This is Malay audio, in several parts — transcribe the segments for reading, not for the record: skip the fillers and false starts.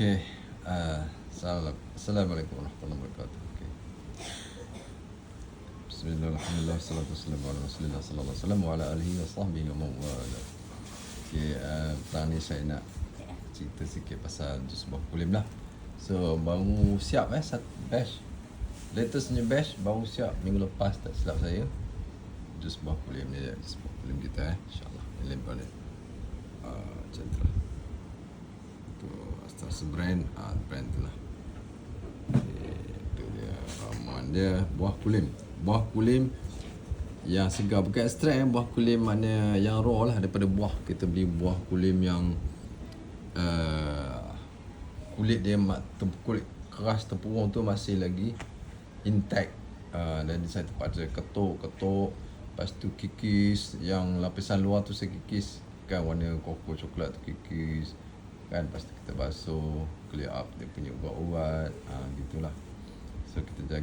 Okey, Assalamualaikum warahmatullahi wabarakatuh. Okey. Bismillah, alhamdulillah, salatu wassalamu ala Rasulillah sallallahu alaihi wasallam wa ala alihi wa sahbihi wa man wala. Okey, petang ni saya nak cerita sikit pasal jus buah kulim lah. So, baru siap batch. Latestnya batch baru siap minggu lepas tak silap saya. Jus buah kulim ni, jus buah kulim kita insya-Allah. Ini lempar ni. Macam tu lah. Brand tu lah. Itu dia ramuan dia, buah kulim yang segar, bukan ekstrak buah kulim mana yang raw lah, daripada buah. Kita beli buah kulim yang kulit dia kulit keras tempurung tu masih lagi intact. Dan saya terpaksa ketuk, lepas tu kikis, yang lapisan luar tu saya kikis kan, warna koko coklat tu kikis kan, lepas tu kita basuh, clear up dia punya ubat-ubat, gitulah. So kita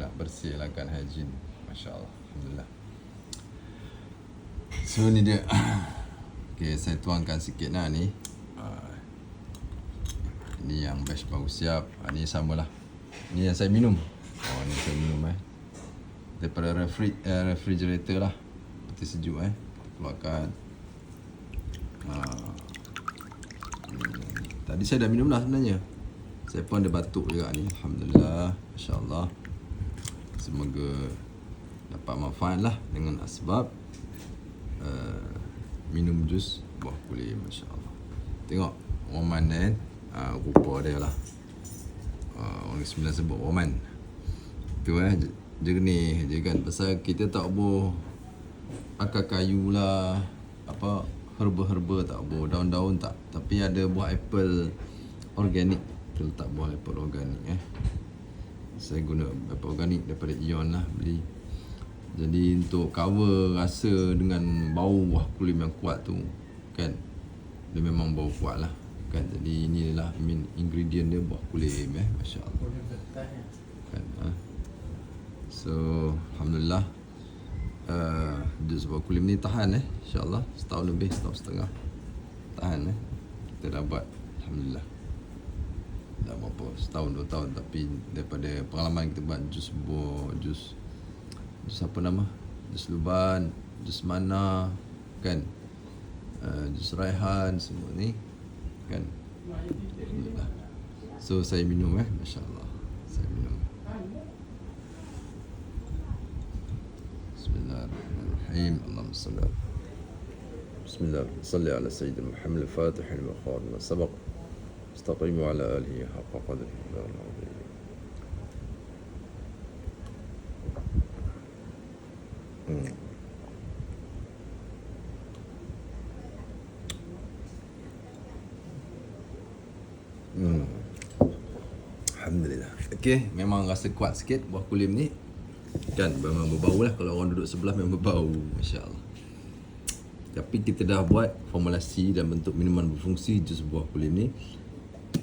nak bersihkan hygiene, masya-Allah, alhamdulillah. So ni dia. Okey, saya tuangkan sikit lah ni. Ni yang batch baru siap. Ni samalah. Ni yang saya minum. Ni saya minum daripada refrigerator lah. Peti sejuk keluarkan. Tadi saya dah minum lah sebenarnya. Saya pun ada batuk juga ni. Alhamdulillah, masya-Allah. Semoga dapat manfaat lah dengan asbab minum jus buah kulim, masya-Allah. Tengok Oman kan, rupa dia lah. Orang Sembilan sebut Oman. Tu jernih je kan. Pasal kita tak boleh akar kayu lah, apa herba-herba tak boleh, daun-daun tak. Tapi ada buah apple organik. Kita letak buah apple organik Saya guna apple organik daripada Ion lah, beli. Jadi untuk cover rasa dengan bau buah kulim yang kuat tu kan, dia memang bau kuat lah kan. Jadi inilah main ingredient dia, buah kulim masya-Allah kan. So alhamdulillah, jus buah kulim ni tahan insya-Allah setahun lebih, setahun setengah tahan kita dah buat, alhamdulillah. Dah berapa setahun 2 tahun, tapi daripada pengalaman kita buat jus apa nama, jus luban, jus mana kan, jus raihan, semua ni kan, alhamdulillah. So saya minum masya-Allah, saya minum. Bismillahirrahmanirrahim. Allahumma salli Bismillah, salli ala Sayyidina Muhammad al-Fatih lima khatam sabaq, istaqim ala alihi haqqa qadrihi wa al-azim. Alhamdulillah. Okey, memang rasa kuat sikit buah kulim ni kan, memang berbau lah. Kalau orang duduk sebelah memang berbau, masya-Allah. Tapi kita dah buat formulasi dan bentuk minuman berfungsi jus buah kulim ni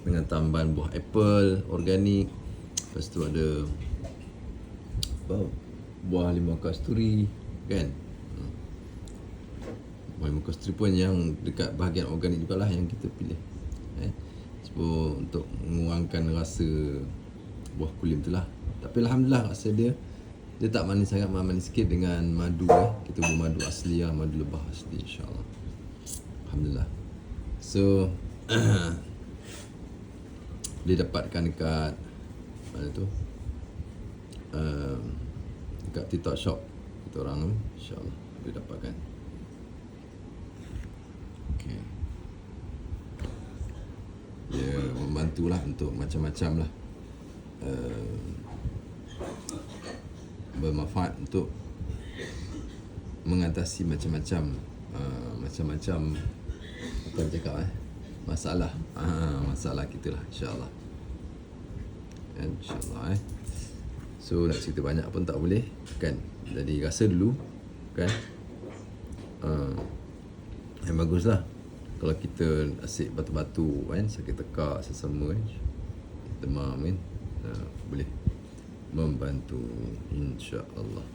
dengan tambahan buah apple organik. Lepas tu ada buah limau kasturi kan. Buah limau kasturi pun yang dekat bahagian organik jugalah yang kita pilih. So untuk mengurangkan rasa buah kulim tu lah. Tapi alhamdulillah rasa dia tak manis sangat, manis sikit dengan madu Kita buat madu asli lah, madu lebah asli, insya-Allah. Alhamdulillah. So dia dapatkan dekat mana tu? Dekat TikTok shop kita orang tu, insya-Allah dia dapatkan. Okey. Dia membantulah untuk macam-macam lah. Bermanfaat untuk mengatasi macam-macam apa dia cakap masalah kita lah, insya-Allah. InsyaAllah So nak cerita banyak pun tak boleh kan. Jadi rasa dulu kan, yang bagus lah kalau kita asyik batu-batu kan, sakit tekak sesama demam kan, boleh membantu, insya-Allah.